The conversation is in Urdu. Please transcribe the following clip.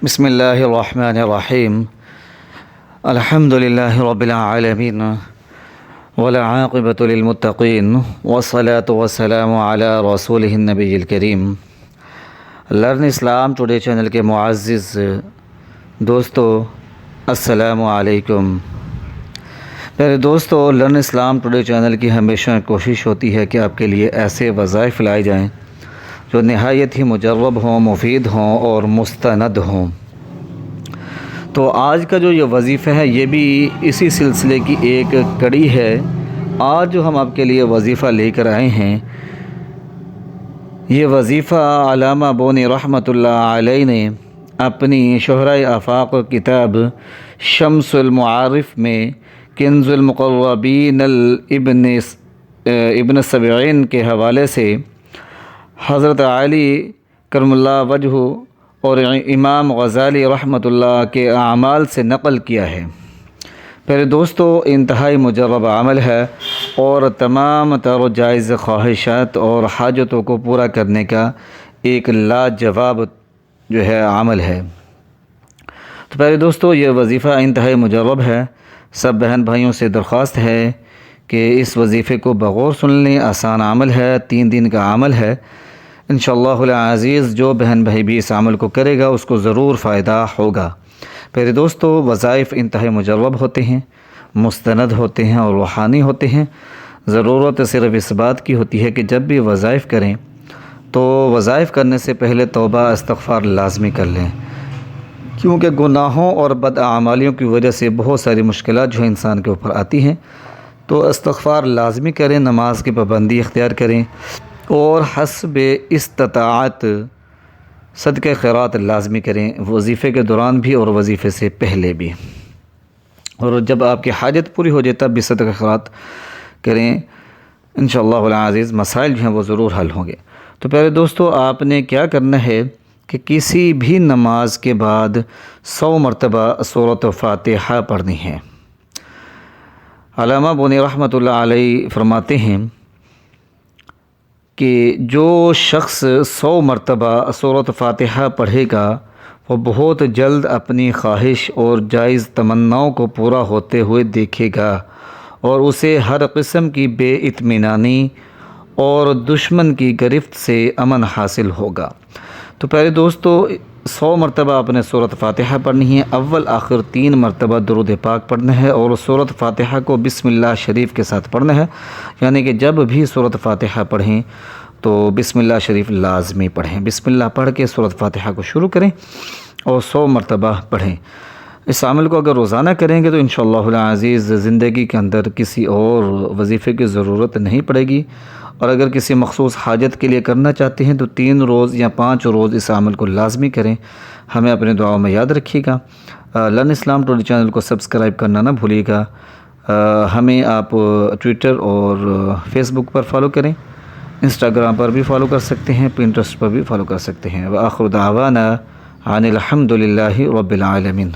بسم اللہ الرحمن الرحیم الحمد للہ رب العالمین والعاقبۃ للمتقین والصلاة والسلام علی رسولہ النبی الکریم۔ لرن اسلام ٹوڈے چینل کے معزز دوستو، السلام علیکم۔ میرے دوستو، لرن اسلام ٹوڈے چینل کی ہمیشہ کوشش ہوتی ہے کہ آپ کے لیے ایسے وظائف لائے جائیں جو نہایت ہی مجرب ہوں، مفید ہوں اور مستند ہوں۔ تو آج کا جو یہ وظیفہ ہے یہ بھی اسی سلسلے کی ایک کڑی ہے۔ آج جو ہم آپ کے لیے وظیفہ لے کر آئے ہیں، یہ وظیفہ علامہ بونی رحمۃ اللہ علیہ نے اپنی شہرۂ آفاق کتاب شمس المعارف میں کنز المقربین ابن سبعین کے حوالے سے حضرت علی کرم اللہ وجہ اور امام غزالی رحمۃ اللہ کے اعمال سے نقل کیا ہے۔ پھر دوستو، انتہائی مجرب عمل ہے اور تمام تر و جائز خواہشات اور حاجتوں کو پورا کرنے کا ایک لاجواب جو ہے عمل ہے۔ تو پہلے دوستو، یہ وظیفہ انتہائی مجرب ہے۔ سب بہن بھائیوں سے درخواست ہے کہ اس وظیفے کو بغور سن لیں۔ آسان عمل ہے، 3 دن کا عمل ہے۔ انشاءاللہ العزیز جو بہن بھائی بھی اس عمل کو کرے گا اس کو ضرور فائدہ ہوگا۔ پھر دوستو، وظائف انتہائی مجرب ہوتے ہیں، مستند ہوتے ہیں اور روحانی ہوتے ہیں۔ ضرورت صرف اس بات کی ہوتی ہے کہ جب بھی وظائف کریں تو وظائف کرنے سے پہلے توبہ استغفار لازمی کر لیں، کیونکہ گناہوں اور بداعمالیوں کی وجہ سے بہت ساری مشکلات جو انسان کے اوپر آتی ہیں۔ تو استغفار لازمی کریں، نماز کی پابندی اختیار کریں اور حسب استطاعت صدقہ خیرات لازمی کریں، وظیفے کے دوران بھی اور وظیفے سے پہلے بھی۔ اور جب آپ کی حاجت پوری ہو جائے تب بھی صدقہ خیرات کریں۔ انشاءاللہ العزیز مسائل جو ہیں وہ ضرور حل ہوں گے۔ تو پہلے دوستو، آپ نے کیا کرنا ہے کہ کسی بھی نماز کے بعد 100 مرتبہ سورۃ فاتحہ پڑھنی ہے۔ علامہ بونی رحمۃ اللہ علیہ فرماتے ہیں کہ جو شخص 100 مرتبہ سورۃ فاتحہ پڑھے گا وہ بہت جلد اپنی خواہش اور جائز تمناؤں کو پورا ہوتے ہوئے دیکھے گا اور اسے ہر قسم کی بے اطمینانی اور دشمن کی گرفت سے امن حاصل ہوگا۔ تو پہلے دوستو، 100 مرتبہ آپ نے سورۃ فاتحہ پڑھنی ہے۔ اول آخر 3 مرتبہ درود پاک پڑھنا ہے اور سورۃ فاتحہ کو بسم اللہ شریف کے ساتھ پڑھنا ہے، یعنی کہ جب بھی سورۃ فاتحہ پڑھیں تو بسم اللہ شریف لازمی پڑھیں۔ بسم اللہ پڑھ کے سورۃ فاتحہ کو شروع کریں اور 100 مرتبہ پڑھیں۔ اس عمل کو اگر روزانہ کریں گے تو انشاءاللہ العزیز زندگی کے اندر کسی اور وظیفے کی ضرورت نہیں پڑے گی۔ اور اگر کسی مخصوص حاجت کے لیے کرنا چاہتے ہیں تو 3 روز یا 5 روز اس عمل کو لازمی کریں۔ ہمیں اپنے دعاؤں میں یاد رکھیے گا۔ لرن اسلام ٹوڈے چینل کو سبسکرائب کرنا نہ بھولیے گا۔ ہمیں آپ ٹویٹر اور فیس بک پر فالو کریں، انسٹاگرام پر بھی فالو کر سکتے ہیں، پنٹرسٹ پر بھی فالو کر سکتے ہیں۔ وآخر دعوانا ان الحمد للہ رب العالمین۔